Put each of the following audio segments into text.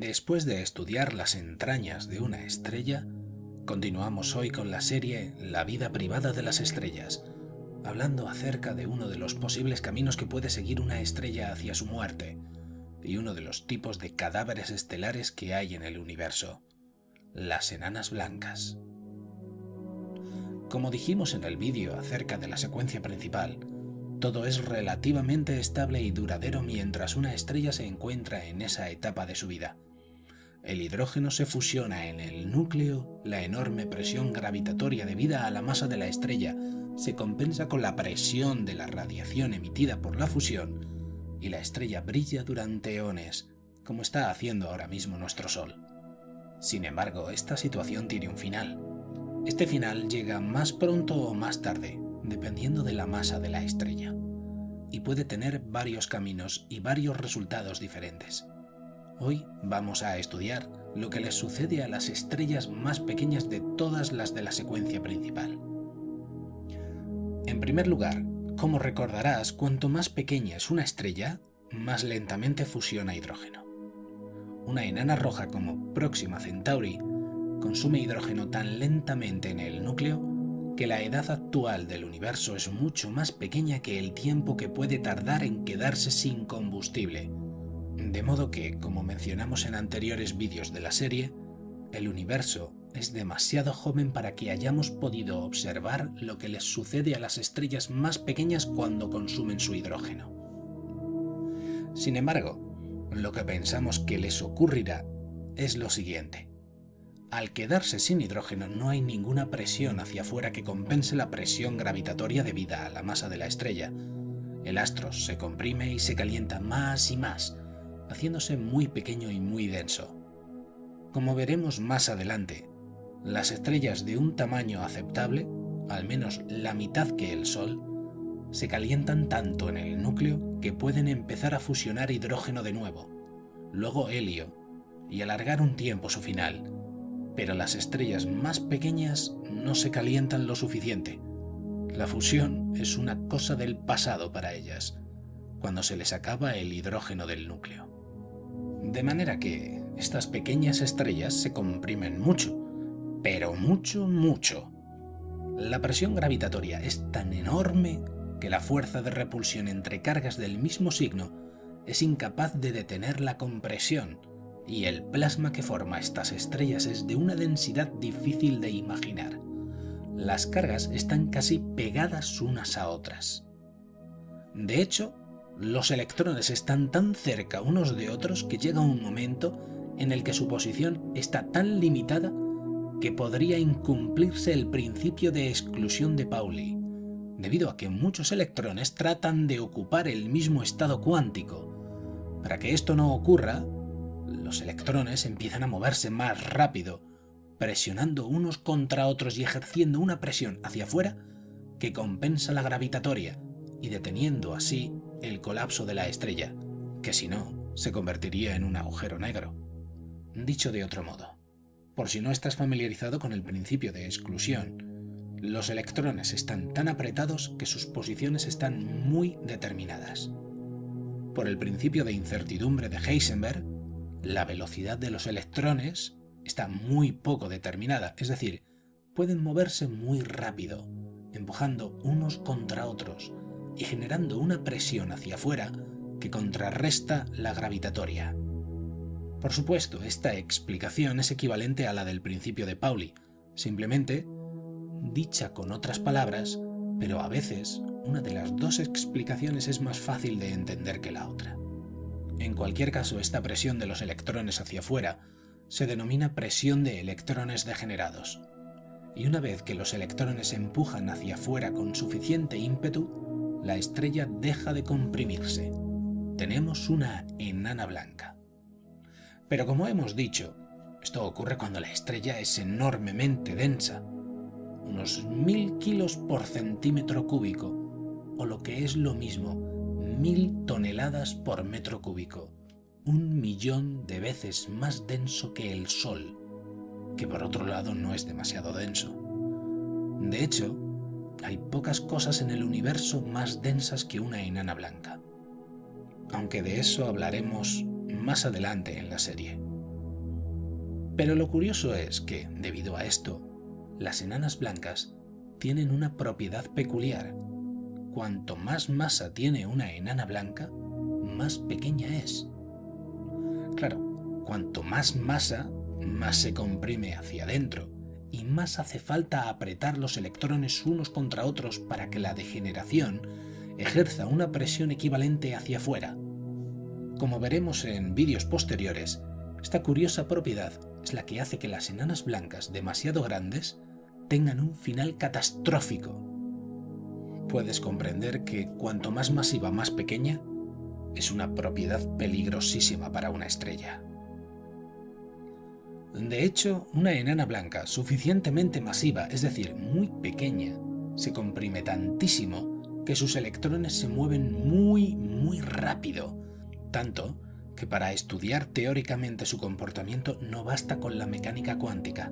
Después de estudiar las entrañas de una estrella, continuamos hoy con la serie La vida privada de las estrellas, hablando acerca de uno de los posibles caminos que puede seguir una estrella hacia su muerte, y uno de los tipos de cadáveres estelares que hay en el universo, las enanas blancas. Como dijimos en el vídeo acerca de la secuencia principal, todo es relativamente estable y duradero mientras una estrella se encuentra en esa etapa de su vida. El hidrógeno se fusiona en el núcleo, la enorme presión gravitatoria debida a la masa de la estrella se compensa con la presión de la radiación emitida por la fusión y la estrella brilla durante eones, como está haciendo ahora mismo nuestro Sol. Sin embargo, esta situación tiene un final. Este final llega más pronto o más tarde, dependiendo de la masa de la estrella, y puede tener varios caminos y varios resultados diferentes. Hoy vamos a estudiar lo que les sucede a las estrellas más pequeñas de todas las de la secuencia principal. En primer lugar, como recordarás, cuanto más pequeña es una estrella, más lentamente fusiona hidrógeno. Una enana roja como Próxima Centauri consume hidrógeno tan lentamente en el núcleo que la edad actual del universo es mucho más pequeña que el tiempo que puede tardar en quedarse sin combustible. De modo que, como mencionamos en anteriores vídeos de la serie, el universo es demasiado joven para que hayamos podido observar lo que les sucede a las estrellas más pequeñas cuando consumen su hidrógeno. Sin embargo, lo que pensamos que les ocurrirá es lo siguiente. Al quedarse sin hidrógeno no hay ninguna presión hacia afuera que compense la presión gravitatoria debida a la masa de la estrella. El astro se comprime y se calienta más y más, haciéndose muy pequeño y muy denso. Como veremos más adelante, las estrellas de un tamaño aceptable, al menos la mitad que el Sol, se calientan tanto en el núcleo que pueden empezar a fusionar hidrógeno de nuevo, luego helio, y alargar un tiempo su final. Pero las estrellas más pequeñas no se calientan lo suficiente. La fusión es una cosa del pasado para ellas, cuando se les acaba el hidrógeno del núcleo. De manera que estas pequeñas estrellas se comprimen mucho, pero mucho, mucho. La presión gravitatoria es tan enorme que la fuerza de repulsión entre cargas del mismo signo es incapaz de detener la compresión, y el plasma que forma estas estrellas es de una densidad difícil de imaginar. Las cargas están casi pegadas unas a otras. De hecho, los electrones están tan cerca unos de otros que llega un momento en el que su posición está tan limitada que podría incumplirse el principio de exclusión de Pauli, debido a que muchos electrones tratan de ocupar el mismo estado cuántico. Para que esto no ocurra, los electrones empiezan a moverse más rápido, presionando unos contra otros y ejerciendo una presión hacia afuera que compensa la gravitatoria y deteniendo así el colapso de la estrella, que si no, se convertiría en un agujero negro. Dicho de otro modo, por si no estás familiarizado con el principio de exclusión, los electrones están tan apretados que sus posiciones están muy determinadas. Por el principio de incertidumbre de Heisenberg, la velocidad de los electrones está muy poco determinada, es decir, pueden moverse muy rápido, empujando unos contra otros y generando una presión hacia afuera que contrarresta la gravitatoria. Por supuesto, esta explicación es equivalente a la del principio de Pauli, simplemente dicha con otras palabras, pero a veces una de las dos explicaciones es más fácil de entender que la otra. En cualquier caso, esta presión de los electrones hacia afuera se denomina presión de electrones degenerados. Y una vez que los electrones empujan hacia afuera con suficiente ímpetu, la estrella deja de comprimirse. Tenemos una enana blanca. Pero como hemos dicho, esto ocurre cuando la estrella es enormemente densa, unos 1000 kilos por centímetro cúbico, o lo que es lo mismo, 1000 toneladas por metro cúbico, 1.000.000 de veces más denso que el Sol, que por otro lado no es demasiado denso. De hecho, hay pocas cosas en el universo más densas que una enana blanca, aunque de eso hablaremos más adelante en la serie. Pero lo curioso es que, debido a esto, las enanas blancas tienen una propiedad peculiar. Cuanto más masa tiene una enana blanca, más pequeña es. Claro, cuanto más masa, más se comprime hacia adentro y más hace falta apretar los electrones unos contra otros para que la degeneración ejerza una presión equivalente hacia afuera. Como veremos en vídeos posteriores, esta curiosa propiedad es la que hace que las enanas blancas demasiado grandes tengan un final catastrófico. Puedes comprender que cuanto más masiva, más pequeña, es una propiedad peligrosísima para una estrella. De hecho, una enana blanca suficientemente masiva, es decir, muy pequeña, se comprime tantísimo que sus electrones se mueven muy rápido, tanto que para estudiar teóricamente su comportamiento no basta con la mecánica cuántica,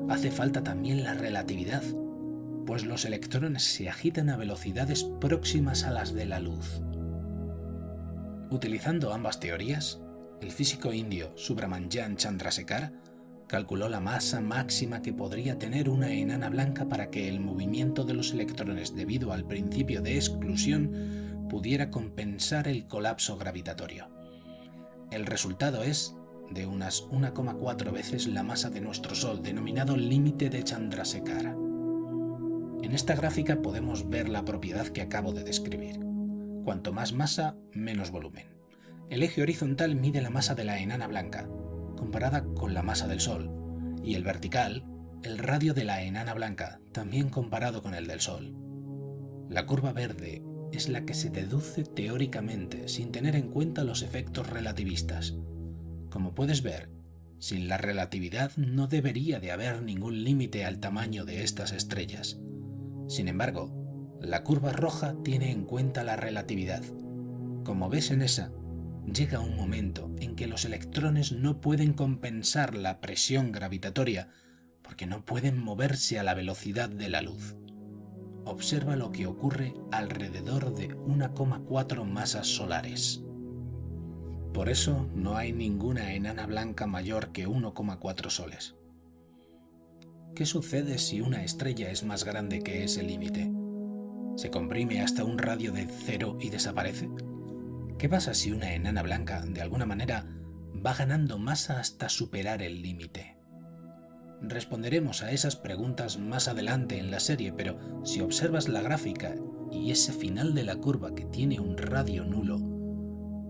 hace falta también la relatividad, pues los electrones se agitan a velocidades próximas a las de la luz. Utilizando ambas teorías, el físico indio Subrahmanyan Chandrasekhar calculó la masa máxima que podría tener una enana blanca para que el movimiento de los electrones debido al principio de exclusión pudiera compensar el colapso gravitatorio. El resultado es de unas 1,4 veces la masa de nuestro Sol, denominado límite de Chandrasekhar. En esta gráfica podemos ver la propiedad que acabo de describir. Cuanto más masa, menos volumen. El eje horizontal mide la masa de la enana blanca, comparada con la masa del Sol, y el vertical, el radio de la enana blanca, también comparado con el del Sol. La curva verde es la que se deduce teóricamente sin tener en cuenta los efectos relativistas. Como puedes ver, sin la relatividad no debería de haber ningún límite al tamaño de estas estrellas. Sin embargo, la curva roja tiene en cuenta la relatividad. Como ves en esa, llega un momento en que los electrones no pueden compensar la presión gravitatoria porque no pueden moverse a la velocidad de la luz. Observa lo que ocurre alrededor de 1,4 masas solares. Por eso no hay ninguna enana blanca mayor que 1,4 soles. ¿Qué sucede si una estrella es más grande que ese límite? ¿Se comprime hasta un radio de 0 y desaparece? ¿Qué pasa si una enana blanca, de alguna manera, va ganando masa hasta superar el límite? Responderemos a esas preguntas más adelante en la serie, pero si observas la gráfica y ese final de la curva que tiene un radio nulo,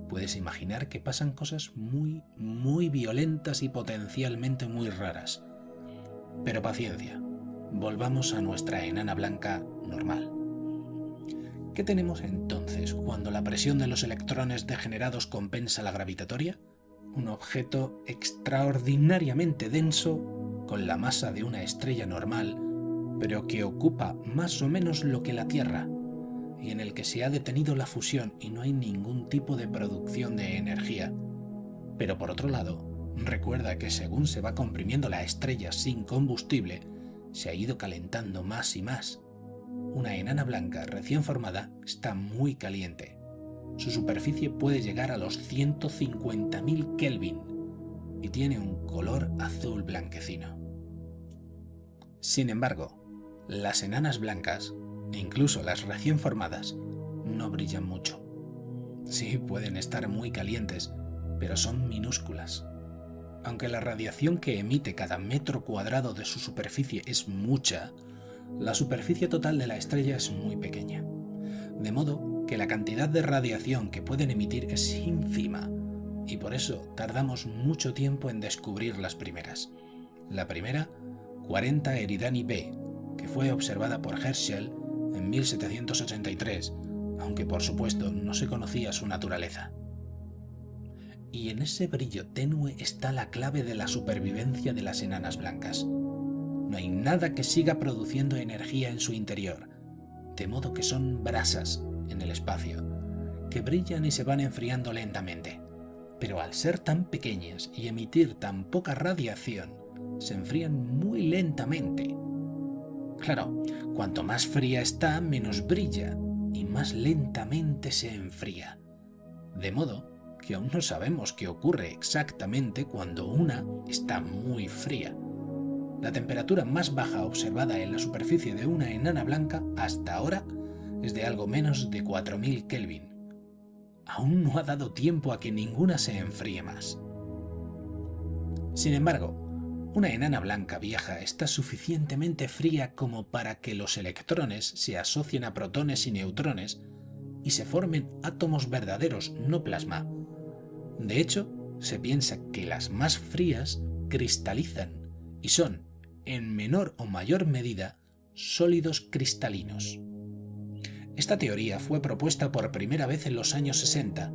puedes imaginar que pasan cosas muy violentas y potencialmente muy raras. Pero paciencia, volvamos a nuestra enana blanca normal. ¿Qué tenemos entonces cuando la presión de los electrones degenerados compensa la gravitatoria? Un objeto extraordinariamente denso con la masa de una estrella normal, pero que ocupa más o menos lo que la Tierra, y en el que se ha detenido la fusión y no hay ningún tipo de producción de energía. Pero por otro lado, recuerda que según se va comprimiendo la estrella sin combustible, se ha ido calentando más y más. Una enana blanca recién formada está muy caliente. Su superficie puede llegar a los 150.000 Kelvin y tiene un color azul blanquecino. Sin embargo, las enanas blancas, e incluso las recién formadas, no brillan mucho. Sí, pueden estar muy calientes, pero son minúsculas. Aunque la radiación que emite cada metro cuadrado de su superficie es mucha, la superficie total de la estrella es muy pequeña, de modo que la cantidad de radiación que pueden emitir es ínfima, y por eso tardamos mucho tiempo en descubrir las primeras. La primera, 40 Eridani b, que fue observada por Herschel en 1783, aunque por supuesto no se conocía su naturaleza. Y en ese brillo tenue está la clave de la supervivencia de las enanas blancas. No hay nada que siga produciendo energía en su interior, de modo que son brasas en el espacio, que brillan y se van enfriando lentamente. Pero al ser tan pequeñas y emitir tan poca radiación, se enfrían muy lentamente. Claro, cuanto más fría está, menos brilla y más lentamente se enfría. De modo que aún no sabemos qué ocurre exactamente cuando una está muy fría. La temperatura más baja observada en la superficie de una enana blanca hasta ahora es de algo menos de 4000 Kelvin. Aún no ha dado tiempo a que ninguna se enfríe más. Sin embargo, una enana blanca vieja está suficientemente fría como para que los electrones se asocien a protones y neutrones y se formen átomos verdaderos, no plasma. De hecho, se piensa que las más frías cristalizan y son, en menor o mayor medida, sólidos cristalinos. Esta teoría fue propuesta por primera vez en los años 60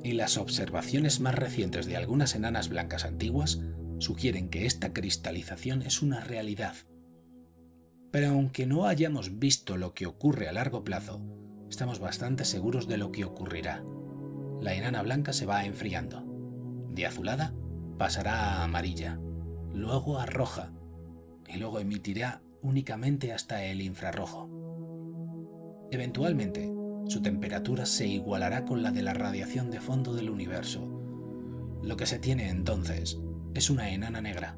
y las observaciones más recientes de algunas enanas blancas antiguas sugieren que esta cristalización es una realidad. Pero aunque no hayamos visto lo que ocurre a largo plazo, estamos bastante seguros de lo que ocurrirá. La enana blanca se va enfriando. De azulada pasará a amarilla, luego a roja, y luego emitirá únicamente hasta el infrarrojo. Eventualmente, su temperatura se igualará con la de la radiación de fondo del universo. Lo que se tiene entonces es una enana negra,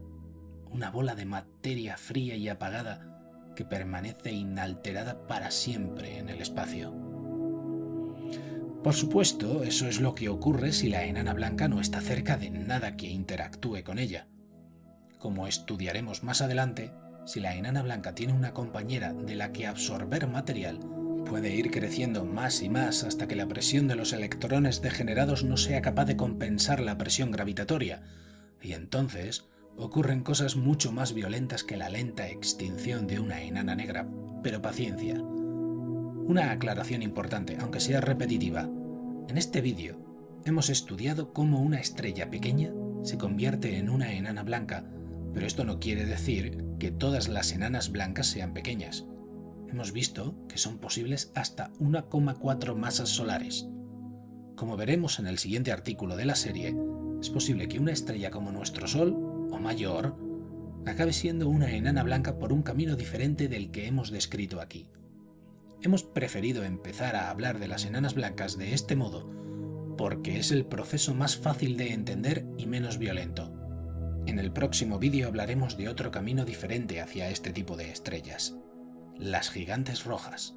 una bola de materia fría y apagada que permanece inalterada para siempre en el espacio. Por supuesto, eso es lo que ocurre si la enana blanca no está cerca de nada que interactúe con ella. Como estudiaremos más adelante, si la enana blanca tiene una compañera de la que absorber material, puede ir creciendo más y más hasta que la presión de los electrones degenerados no sea capaz de compensar la presión gravitatoria, y entonces ocurren cosas mucho más violentas que la lenta extinción de una enana negra. Pero paciencia. Una aclaración importante, aunque sea repetitiva. En este vídeo hemos estudiado cómo una estrella pequeña se convierte en una enana blanca, pero esto no quiere decir que todas las enanas blancas sean pequeñas. Hemos visto que son posibles hasta 1,4 masas solares. Como veremos en el siguiente artículo de la serie, es posible que una estrella como nuestro Sol, o mayor, acabe siendo una enana blanca por un camino diferente del que hemos descrito aquí. Hemos preferido empezar a hablar de las enanas blancas de este modo, porque es el proceso más fácil de entender y menos violento. En el próximo vídeo hablaremos de otro camino diferente hacia este tipo de estrellas, las gigantes rojas.